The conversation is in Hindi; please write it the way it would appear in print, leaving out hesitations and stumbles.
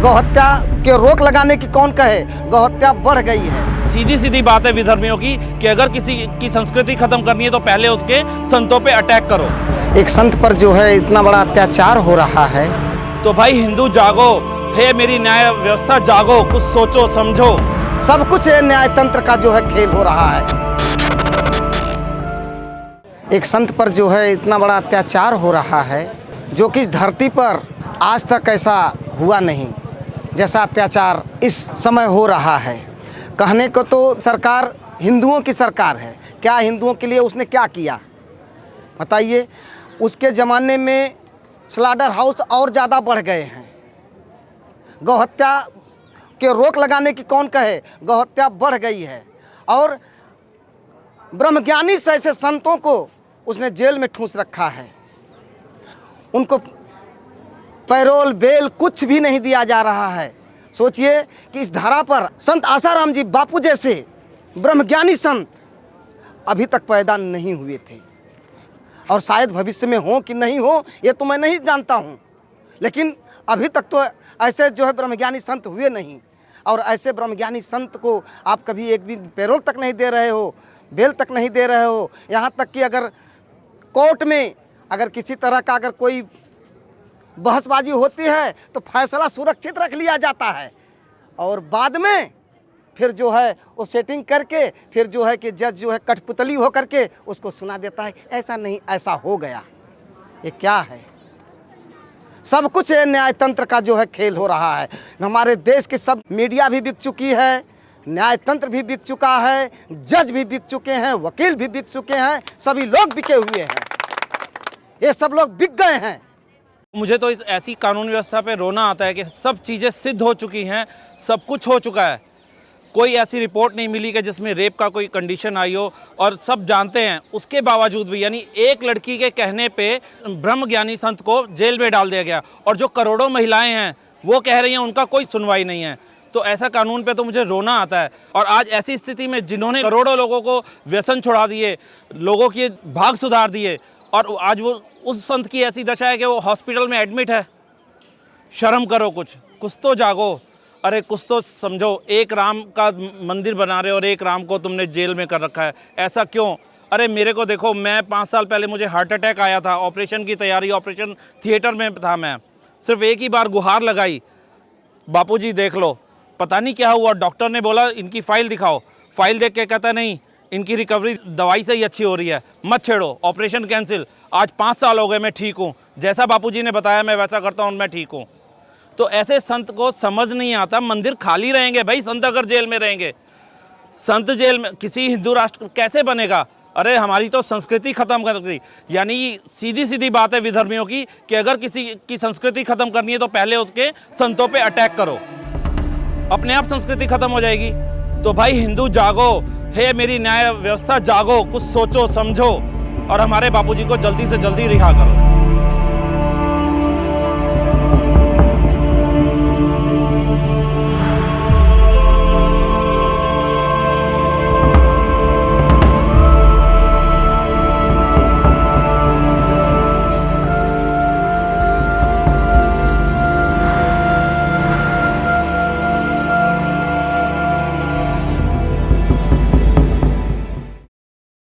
गौहत्या के रोक लगाने की कौन कहे, गौहत्या बढ़ गई है। सीधी सीधी बात है विधर्मियों की कि अगर किसी की संस्कृति खत्म करनी है तो पहले उसके संतों पे अटैक करो। एक संत पर जो है इतना बड़ा अत्याचार हो रहा है। तो भाई हिंदू जागो, हे मेरी न्याय व्यवस्था जागो, कुछ सोचो समझो। सब कुछ न्यायतंत्र का जो है खेल हो रहा है। एक संत पर जो है इतना बड़ा अत्याचार हो रहा है जो कि इस धरती पर आज तक ऐसा हुआ नहीं जैसा अत्याचार इस समय हो रहा है। कहने को तो सरकार हिंदुओं की सरकार है, क्या हिंदुओं के लिए उसने क्या किया बताइए। उसके ज़माने में स्लाडर हाउस और ज़्यादा बढ़ गए हैं। गौहत्या के रोक लगाने की कौन कहे, गौहत्या बढ़ गई है। और ब्रह्मज्ञानी से ऐसे संतों को उसने जेल में ठूंस रखा है। उनको पैरोल बेल कुछ भी नहीं दिया जा रहा है। सोचिए कि इस धरा पर संत आसाराम जी बापू जैसे ब्रह्मज्ञानी संत अभी तक पैदा नहीं हुए थे, और शायद भविष्य में हो कि नहीं हो ये तो मैं नहीं जानता हूँ, लेकिन अभी तक तो ऐसे जो है ब्रह्मज्ञानी संत हुए नहीं। और ऐसे ब्रह्मज्ञानी संत को आप कभी एक भी पैरोल तक नहीं दे रहे हो, बेल तक नहीं दे रहे हो। यहाँ तक कि अगर कोर्ट में अगर किसी तरह का अगर कोई बहसबाजी होती है तो फैसला सुरक्षित रख लिया जाता है, और बाद में फिर जो है वो सेटिंग करके फिर जो है कि जज जो है कठपुतली हो करके उसको सुना देता है ऐसा नहीं ऐसा हो गया। ये क्या है? सब कुछ न्यायतंत्र का जो है खेल हो रहा है। हमारे देश की सब मीडिया भी बिक चुकी है, न्यायतंत्र भी बिक चुका है, जज भी बिक चुके हैं, वकील भी बिक चुके हैं, सभी लोग बिके हुए हैं। ये सब लोग बिक गए हैं। मुझे तो इस ऐसी कानून व्यवस्था पे रोना आता है कि सब चीज़ें सिद्ध हो चुकी हैं, सब कुछ हो चुका है, कोई ऐसी रिपोर्ट नहीं मिली कि जिसमें रेप का कोई कंडीशन आई हो, और सब जानते हैं उसके बावजूद भी, यानी एक लड़की के कहने पे ब्रह्मज्ञानी संत को जेल में डाल दिया गया, और जो करोड़ों महिलाएं हैं वो कह रही हैं उनका कोई सुनवाई नहीं है। तो ऐसा कानून पे तो मुझे रोना आता है। और आज ऐसी स्थिति में जिन्होंने करोड़ों लोगों को व्यसन छुड़ा दिए, लोगों के भाग सुधार दिए, और आज वो उस संत की ऐसी दशा है कि वो हॉस्पिटल में एडमिट है। शर्म करो, कुछ तो जागो, अरे कुछ तो समझो। एक राम का मंदिर बना रहे हो और एक राम को तुमने जेल में कर रखा है, ऐसा क्यों? अरे मेरे को देखो, मैं 5 साल पहले मुझे हार्ट अटैक आया था, ऑपरेशन की तैयारी, ऑपरेशन थिएटर में था। मैं सिर्फ एक ही बार गुहार लगाई, बापूजी देख लो, पता नहीं क्या हुआ। डॉक्टर ने बोला इनकी फ़ाइल दिखाओ, फाइल देख के कहता नहीं इनकी रिकवरी दवाई से ही अच्छी हो रही है, मत छेड़ो, ऑपरेशन कैंसिल। आज 5 साल हो गए, मैं ठीक हूँ, जैसा बापूजी ने बताया मैं वैसा करता हूँ, मैं ठीक हूँ। तो ऐसे संत को समझ नहीं आता, मंदिर खाली रहेंगे भाई, संत अगर जेल में रहेंगे, संत जेल में, किसी हिंदू राष्ट्र कैसे बनेगा? अरे हमारी तो संस्कृति खत्म कर दी। यानी सीधी सीधी बात है विधर्मियों की कि अगर किसी की संस्कृति खत्म करनी है तो पहले उसके संतों पे अटैक करो, अपने आप संस्कृति खत्म हो जाएगी। तो भाई हिंदू जागो, हे मेरी न्याय व्यवस्था जागो, कुछ सोचो समझो, और हमारे बापूजी को जल्दी से जल्दी रिहा करो।